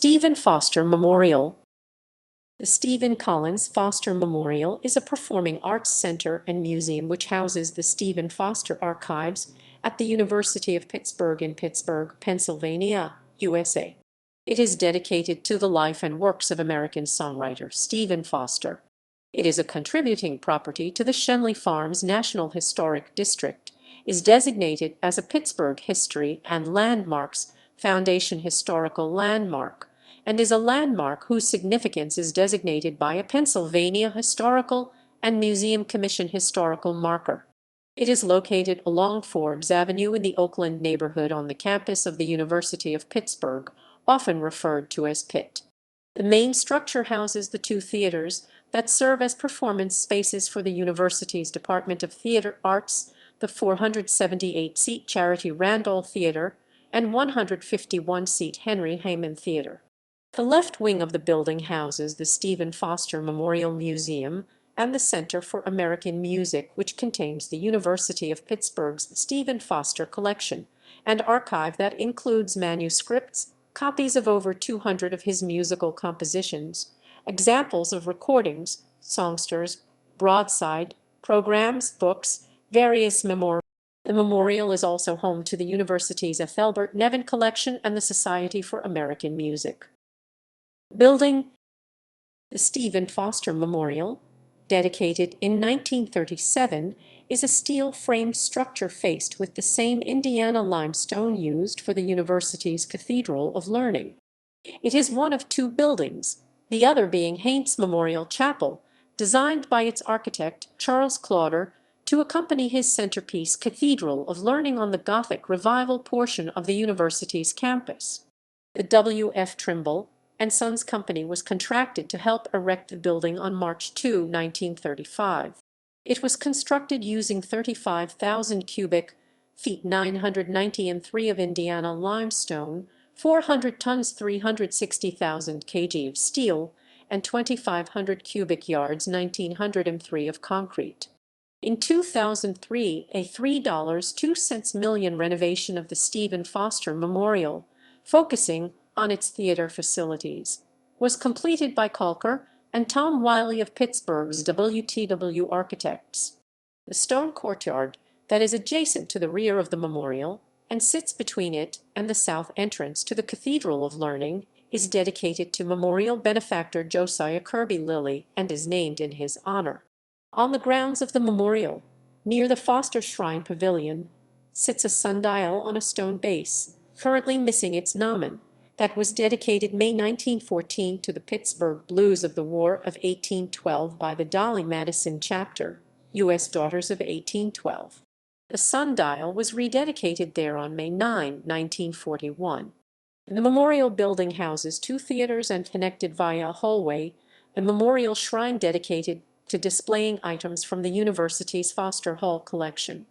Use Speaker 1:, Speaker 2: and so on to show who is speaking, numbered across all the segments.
Speaker 1: Stephen Foster Memorial. The Stephen Collins Foster Memorial is a performing arts center and museum which houses the Stephen Foster Archives at the University of Pittsburgh in Pittsburgh, Pennsylvania, USA. It is dedicated to the life and works of American songwriter Stephen Foster. It is a contributing property to the Schenley Farms National Historic District, is designated as a Pittsburgh History and Landmarks Foundation Historical Landmark, and is a landmark whose significance is designated by a Pennsylvania Historical and Museum Commission historical marker. It is located along Forbes Avenue in the Oakland neighborhood on the campus of the University of Pittsburgh, often referred to as Pitt. The main structure houses the two theaters that serve as performance spaces for the university's Department of Theater Arts, the 478-seat Charity Randall Theatre, and 151-seat Henry Heymann Theatre. The left wing of the building houses the Stephen Foster Memorial Museum and the Center for American Music, which contains the University of Pittsburgh's Stephen Foster Collection, and archive that includes manuscripts, copies of over 200 of his musical compositions, examples of recordings, songsters, broadside, programs, books, various memorials. The memorial is also home to the university's Ethelbert Nevin Collection and the Society for American Music. Building. The Stephen Foster Memorial, dedicated in 1937, is a steel-framed structure faced with the same Indiana limestone used for the university's Cathedral of Learning. It is one of two buildings, the other being Heyman's Memorial Chapel, designed by its architect Charles Clauder to accompany his centerpiece Cathedral of Learning on the Gothic Revival portion of the university's campus. The W.F. Trimble and Sons Company was contracted to help erect the building on March 2, 1935. It was constructed using 35,000 cubic feet 993 of Indiana limestone, 400 tons 360,000 kg of steel, and 2,500 cubic yards 1,903 of concrete. In 2003, a $3.02 million renovation of the Stephen Foster Memorial, focusing on its theater facilities, was completed by Calker and Tom Wiley of Pittsburgh's WTW Architects. The stone courtyard that is adjacent to the rear of the memorial and sits between it and the south entrance to the Cathedral of Learning is dedicated to memorial benefactor Josiah Kirby Lilly and is named in his honor. On the grounds of the memorial, near the Foster Shrine Pavilion, sits a sundial on a stone base, currently missing its gnomon, that was dedicated May 1914 to the Pittsburgh Blues of the War of 1812 by the Dolly Madison Chapter, U.S. Daughters of 1812. The sundial was rededicated there on May 9, 1941. The memorial building houses two theaters and connected via a hallway, a memorial shrine dedicated to displaying items from the university's Foster Hall collection.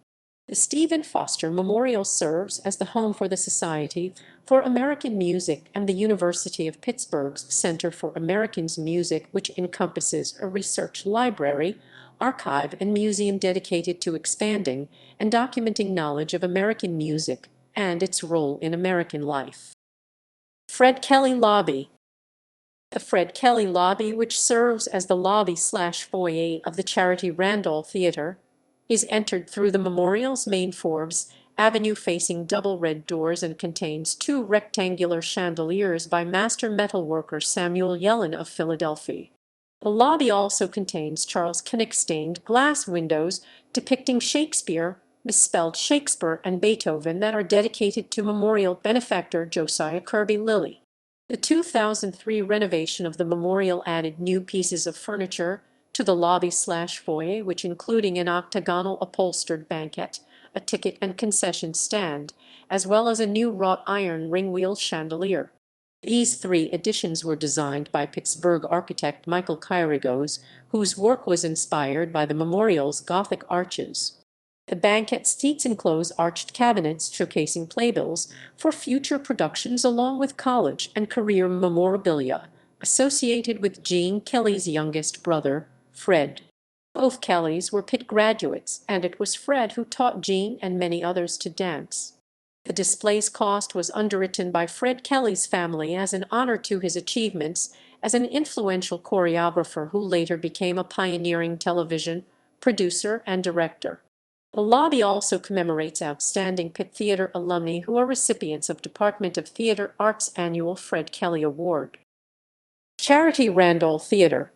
Speaker 1: The Stephen Foster Memorial serves as the home for the Society for American Music and the University of Pittsburgh's Center for American Music, which encompasses a research library, archive, and museum dedicated to expanding and documenting knowledge of American music and its role in American life. Fred Kelly Lobby. The Fred Kelly Lobby, which serves as the lobby/foyer of the Charity Randall Theatre, is entered through the memorial's main Forbes Avenue facing double red doors and contains two rectangular chandeliers by master metalworker Samuel Yellen of Philadelphia. The lobby also contains Charles Kinnock stained glass windows depicting Shakespeare, misspelled Shakespeare, and Beethoven that are dedicated to memorial benefactor Josiah Kirby Lilly. The 2003 renovation of the memorial added new pieces of furniture to the lobby/foyer, which including an octagonal upholstered banquette, a ticket and concession stand, as well as a new wrought iron ring-wheel chandelier. These three additions were designed by Pittsburgh architect Michael Kyrigos, whose work was inspired by the memorial's Gothic arches. The banquette seats enclose arched cabinets showcasing playbills for future productions along with college and career memorabilia associated with Gene Kelly's youngest brother, Fred. Both Kellys were Pitt graduates, and it was Fred who taught Gene and many others to dance. The display's cost was underwritten by Fred Kelly's family as an honor to his achievements as an influential choreographer who later became a pioneering television producer and director. The lobby also commemorates outstanding Pitt Theatre alumni who are recipients of Department of Theatre Arts' annual Fred Kelly Award. Charity Randall Theatre.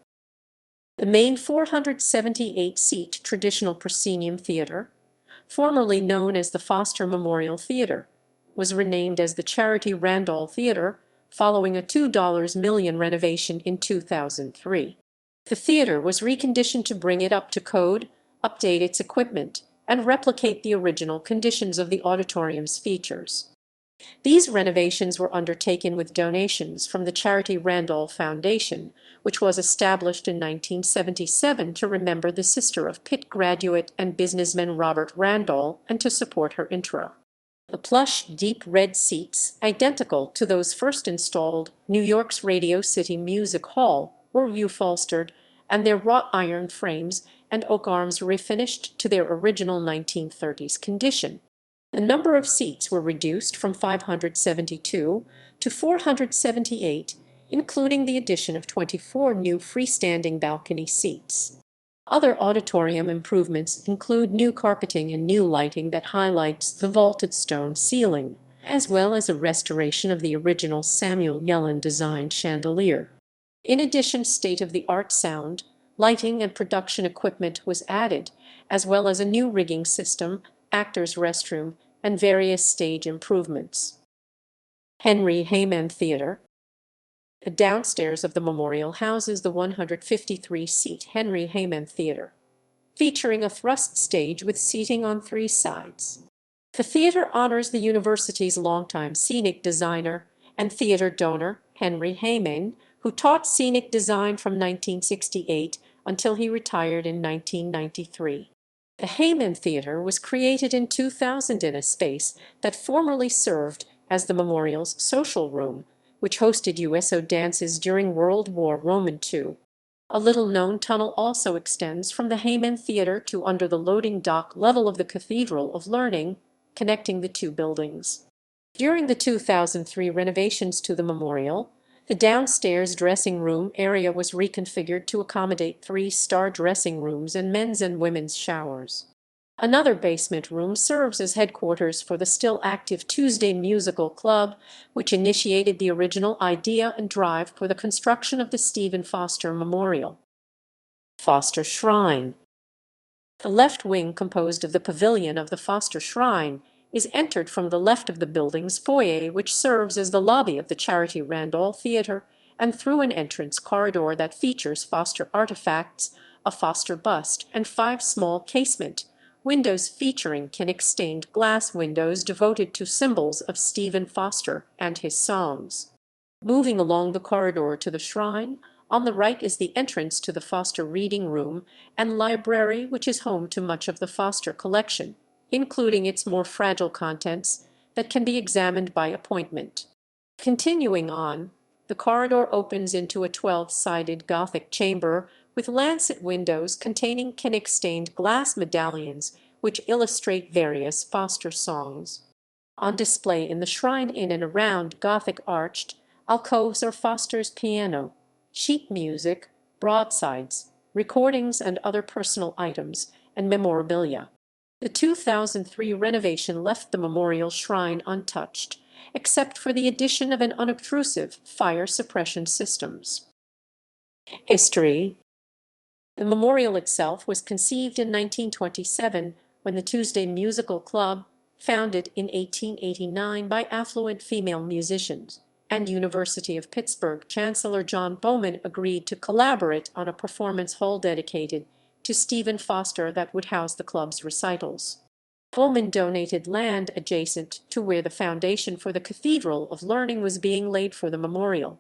Speaker 1: The main 478-seat traditional proscenium theatre, formerly known as the Foster Memorial Theatre, was renamed as the Charity Randall Theatre following a $2 million renovation in 2003. The theatre was reconditioned to bring it up to code, update its equipment, and replicate the original conditions of the auditorium's features. These renovations were undertaken with donations from the Charity Randall Foundation, which was established in 1977 to remember the sister of Pitt graduate and businessman Robert Randall and to support her intro. The plush, deep red seats, identical to those first installed New York's Radio City Music Hall, were upholstered, and their wrought iron frames and oak arms refinished to their original 1930s condition. The number of seats were reduced from 572 to 478, including the addition of 24 new freestanding balcony seats. Other auditorium improvements include new carpeting and new lighting that highlights the vaulted stone ceiling, as well as a restoration of the original Samuel Yellen-designed chandelier. In addition, state-of-the-art sound, lighting, and production equipment was added, as well as a new rigging system, actors' restroom, and various stage improvements. Henry Heymann Theatre. The downstairs of the memorial houses the 153-seat Henry Heymann Theatre, featuring a thrust stage with seating on 3 sides. The theater honors the university's longtime scenic designer and theater donor, Henry Heymann, who taught scenic design from 1968 until he retired in 1993. The Heyman Theatre was created in 2000 in a space that formerly served as the memorial's social room, which hosted USO dances during World War II. A little-known tunnel also extends from the Heyman Theatre to under the loading dock level of the Cathedral of Learning, connecting the two buildings. During the 2003 renovations to the memorial, the downstairs dressing room area was reconfigured to accommodate 3-star dressing rooms and men's and women's showers. Another basement room serves as headquarters for the still active Tuesday Musical Club, which initiated the original idea and drive for the construction of the Stephen Foster Memorial. Foster Shrine. The left wing, composed of the pavilion of the Foster Shrine, is entered from the left of the building's foyer, which serves as the lobby of the Charity Randall Theatre, and through an entrance corridor that features Foster artifacts, a Foster bust, and 5 small casement windows featuring Kinnick-stained glass windows devoted to symbols of Stephen Foster and his songs. Moving along the corridor to the shrine, on the right is the entrance to the Foster Reading Room and Library, which is home to much of the Foster collection, including its more fragile contents that can be examined by appointment. Continuing on, the corridor opens into a 12-sided Gothic chamber with lancet windows containing Kinnick-stained glass medallions which illustrate various Foster songs. On display in the shrine in and around Gothic arched alcoves are Foster's piano, sheet music, broadsides, recordings and other personal items, and memorabilia. The 2003 renovation left the memorial shrine untouched, except for the addition of an unobtrusive fire suppression systems. History. The memorial itself was conceived in 1927 when the Tuesday Musical Club, founded in 1889 by affluent female musicians, and University of Pittsburgh Chancellor John Bowman agreed to collaborate on a performance hall dedicated to Stephen Foster that would house the club's recitals. Bowman donated land adjacent to where the foundation for the Cathedral of Learning was being laid for the memorial.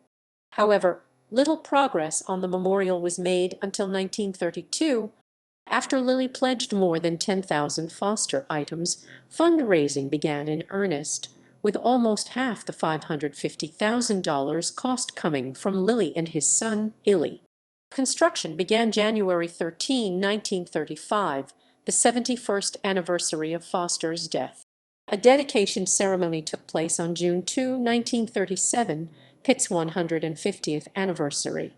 Speaker 1: However, little progress on the memorial was made until 1932. After Lilly pledged more than 10,000 Foster items, fundraising began in earnest, with almost half the $550,000 cost coming from Lilly and his son, Illy. Construction began January 13, 1935, the 71st anniversary of Foster's death. A dedication ceremony took place on June 2, 1937, Pitt's 150th anniversary.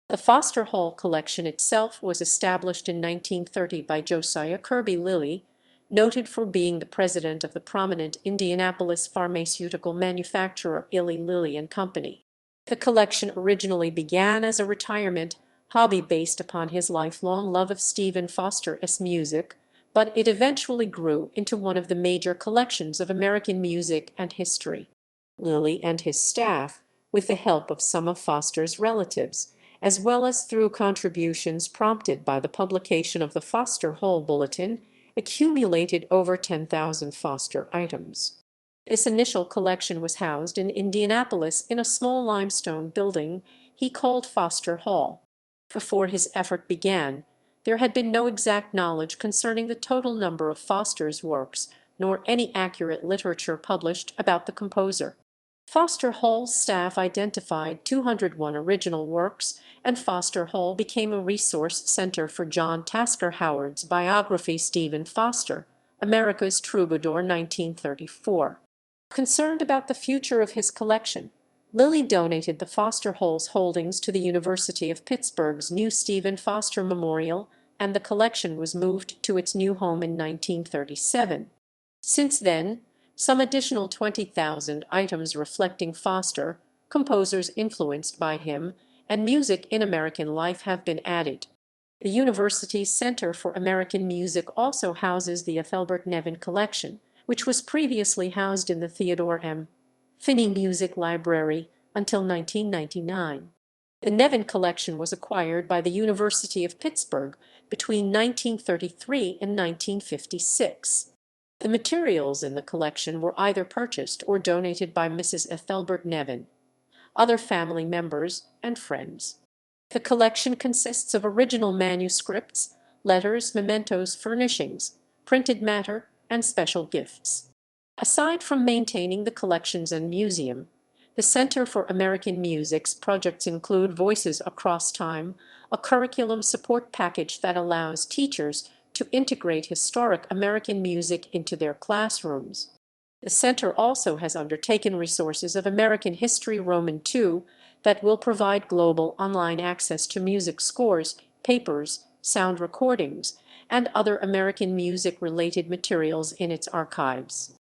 Speaker 1: The Foster Hall collection itself was established in 1930 by Josiah Kirby Lilly, noted for being the president of the prominent Indianapolis pharmaceutical manufacturer Eli Lilly and Company. The collection originally began as a retirement hobby based upon his lifelong love of Stephen Foster's music, but it eventually grew into one of the major collections of American music and history. Lilly and his staff, with the help of some of Foster's relatives, as well as through contributions prompted by the publication of the Foster Hall Bulletin, accumulated over 10,000 Foster items. This initial collection was housed in Indianapolis in a small limestone building he called Foster Hall. Before his effort began, there had been no exact knowledge concerning the total number of Foster's works, nor any accurate literature published about the composer. Foster Hall's staff identified 201 original works, and Foster Hall became a resource center for John Tasker Howard's biography Stephen Foster, America's Troubadour 1934. Concerned about the future of his collection, Lilly donated the Foster Hall's holdings to the University of Pittsburgh's new Stephen Foster Memorial, and the collection was moved to its new home in 1937. Since then, some additional 20,000 items reflecting Foster, composers influenced by him, and music in American life have been added. The university's Center for American Music also houses the Ethelbert Nevin Collection, which was previously housed in the Theodore M. Finney Music Library until 1999. The Nevin Collection was acquired by the University of Pittsburgh between 1933 and 1956. The materials in the collection were either purchased or donated by Mrs. Ethelbert Nevin, other family members, and friends. The collection consists of original manuscripts, letters, mementos, furnishings, printed matter, and special gifts. Aside from maintaining the collections and museum, the Center for American Music's projects include Voices Across Time, a curriculum support package that allows teachers to integrate historic American music into their classrooms. The center also has undertaken Resources of American History Roman II that will provide global online access to music scores, papers, sound recordings, and other American music-related materials in its archives.